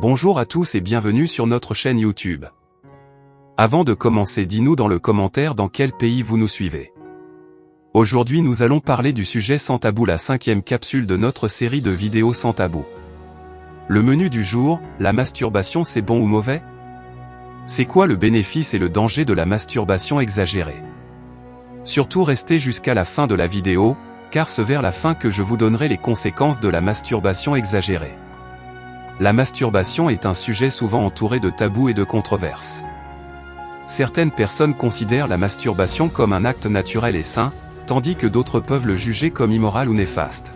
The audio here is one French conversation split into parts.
Bonjour à tous et bienvenue sur notre chaîne YouTube. Avant de commencer, dis-nous dans le commentaire dans quel pays vous nous suivez. Aujourd'hui nous allons parler du sujet sans tabou, la 5e capsule de notre série de vidéos sans tabou. Le menu du jour, la masturbation, c'est bon ou mauvais? C'est quoi le bénéfice et le danger de la masturbation exagérée? Surtout restez jusqu'à la fin de la vidéo, car c'est vers la fin que je vous donnerai les conséquences de la masturbation exagérée. La masturbation est un sujet souvent entouré de tabous et de controverses. Certaines personnes considèrent la masturbation comme un acte naturel et sain, tandis que d'autres peuvent le juger comme immoral ou néfaste.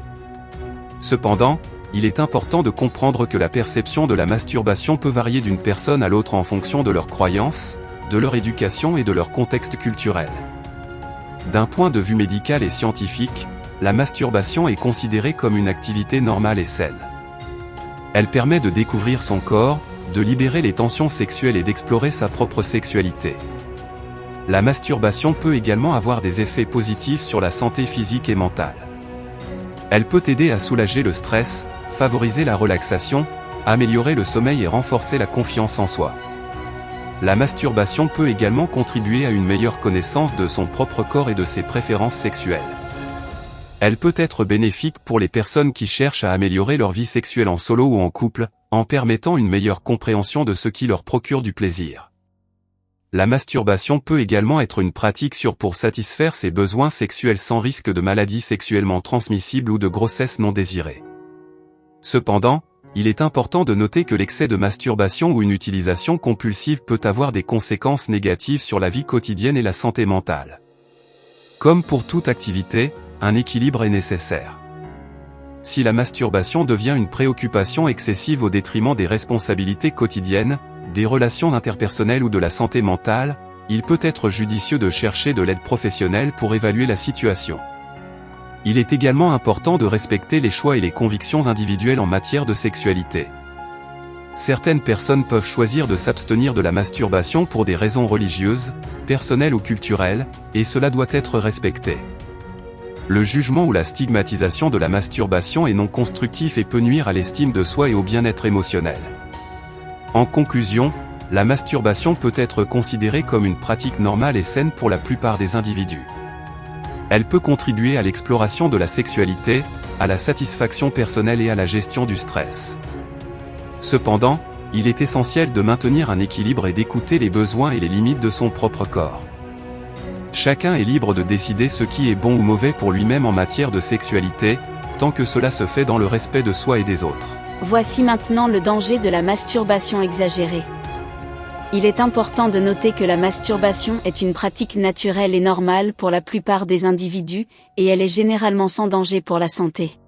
Cependant, il est important de comprendre que la perception de la masturbation peut varier d'une personne à l'autre en fonction de leurs croyances, de leur éducation et de leur contexte culturel. D'un point de vue médical et scientifique, la masturbation est considérée comme une activité normale et saine. Elle permet de découvrir son corps, de libérer les tensions sexuelles et d'explorer sa propre sexualité. La masturbation peut également avoir des effets positifs sur la santé physique et mentale. Elle peut aider à soulager le stress, favoriser la relaxation, améliorer le sommeil et renforcer la confiance en soi. La masturbation peut également contribuer à une meilleure connaissance de son propre corps et de ses préférences sexuelles. Elle peut être bénéfique pour les personnes qui cherchent à améliorer leur vie sexuelle en solo ou en couple, en permettant une meilleure compréhension de ce qui leur procure du plaisir. La masturbation peut également être une pratique sûre pour satisfaire ses besoins sexuels sans risque de maladies sexuellement transmissibles ou de grossesse non désirée. Cependant, il est important de noter que l'excès de masturbation ou une utilisation compulsive peut avoir des conséquences négatives sur la vie quotidienne et la santé mentale. Comme pour toute activité, un équilibre est nécessaire. Si la masturbation devient une préoccupation excessive au détriment des responsabilités quotidiennes, des relations interpersonnelles ou de la santé mentale, il peut être judicieux de chercher de l'aide professionnelle pour évaluer la situation. Il est également important de respecter les choix et les convictions individuelles en matière de sexualité. Certaines personnes peuvent choisir de s'abstenir de la masturbation pour des raisons religieuses, personnelles ou culturelles, et cela doit être respecté. Le jugement ou la stigmatisation de la masturbation est non constructif et peut nuire à l'estime de soi et au bien-être émotionnel. En conclusion, la masturbation peut être considérée comme une pratique normale et saine pour la plupart des individus. Elle peut contribuer à l'exploration de la sexualité, à la satisfaction personnelle et à la gestion du stress. Cependant, il est essentiel de maintenir un équilibre et d'écouter les besoins et les limites de son propre corps. Chacun est libre de décider ce qui est bon ou mauvais pour lui-même en matière de sexualité, tant que cela se fait dans le respect de soi et des autres. Voici maintenant le danger de la masturbation exagérée. Il est important de noter que la masturbation est une pratique naturelle et normale pour la plupart des individus, et elle est généralement sans danger pour la santé.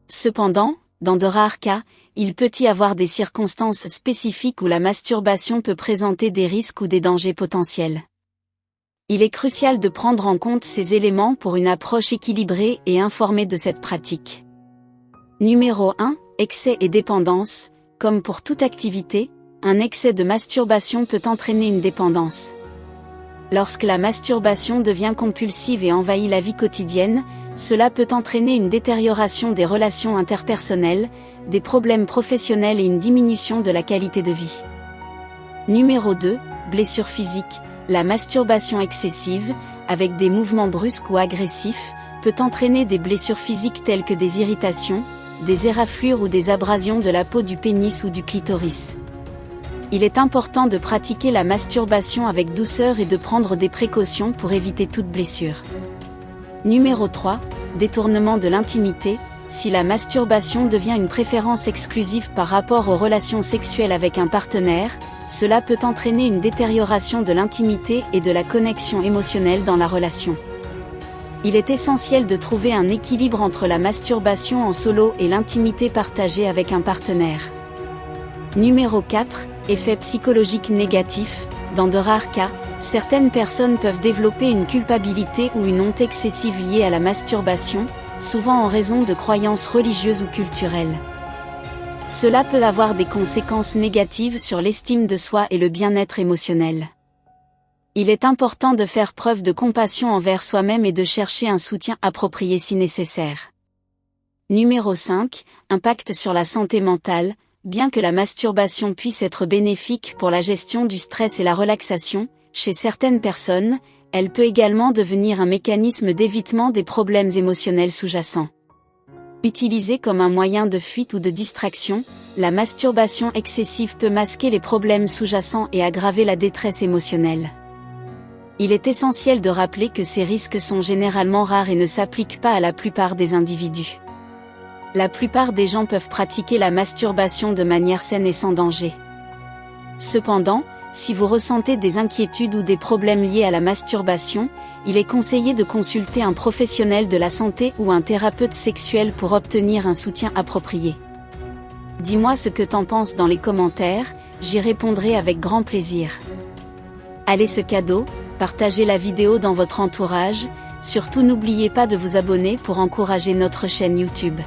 Cependant, dans de rares cas, il peut y avoir des circonstances spécifiques où la masturbation peut présenter des risques ou des dangers potentiels. Il est crucial de prendre en compte ces éléments pour une approche équilibrée et informée de cette pratique. Numéro 1. Excès et dépendance. Comme pour toute activité, un excès de masturbation peut entraîner une dépendance. Lorsque la masturbation devient compulsive et envahit la vie quotidienne, cela peut entraîner une détérioration des relations interpersonnelles, des problèmes professionnels et une diminution de la qualité de vie. Numéro 2. Blessures physiques. La masturbation excessive, avec des mouvements brusques ou agressifs, peut entraîner des blessures physiques telles que des irritations, des éraflures ou des abrasions de la peau du pénis ou du clitoris. Il est important de pratiquer la masturbation avec douceur et de prendre des précautions pour éviter toute blessure. Numéro 3. Détournement de l'intimité. Si la masturbation devient une préférence exclusive par rapport aux relations sexuelles avec un partenaire, cela peut entraîner une détérioration de l'intimité et de la connexion émotionnelle dans la relation. Il est essentiel de trouver un équilibre entre la masturbation en solo et l'intimité partagée avec un partenaire. Numéro 4. Effets psychologiques négatifs. Dans de rares cas, certaines personnes peuvent développer une culpabilité ou une honte excessive liée à la masturbation, souvent en raison de croyances religieuses ou culturelles. Cela peut avoir des conséquences négatives sur l'estime de soi et le bien-être émotionnel. Il est important de faire preuve de compassion envers soi-même et de chercher un soutien approprié si nécessaire. Numéro 5. Impact sur la santé mentale. Bien que la masturbation puisse être bénéfique pour la gestion du stress et la relaxation, chez certaines personnes, elle peut également devenir un mécanisme d'évitement des problèmes émotionnels sous-jacents. Utilisée comme un moyen de fuite ou de distraction, la masturbation excessive peut masquer les problèmes sous-jacents et aggraver la détresse émotionnelle. Il est essentiel de rappeler que ces risques sont généralement rares et ne s'appliquent pas à la plupart des individus. La plupart des gens peuvent pratiquer la masturbation de manière saine et sans danger. Cependant, si vous ressentez des inquiétudes ou des problèmes liés à la masturbation, il est conseillé de consulter un professionnel de la santé ou un thérapeute sexuel pour obtenir un soutien approprié. Dis-moi ce que t'en penses dans les commentaires, j'y répondrai avec grand plaisir. Allez ce cadeau, partagez la vidéo dans votre entourage, surtout n'oubliez pas de vous abonner pour encourager notre chaîne YouTube.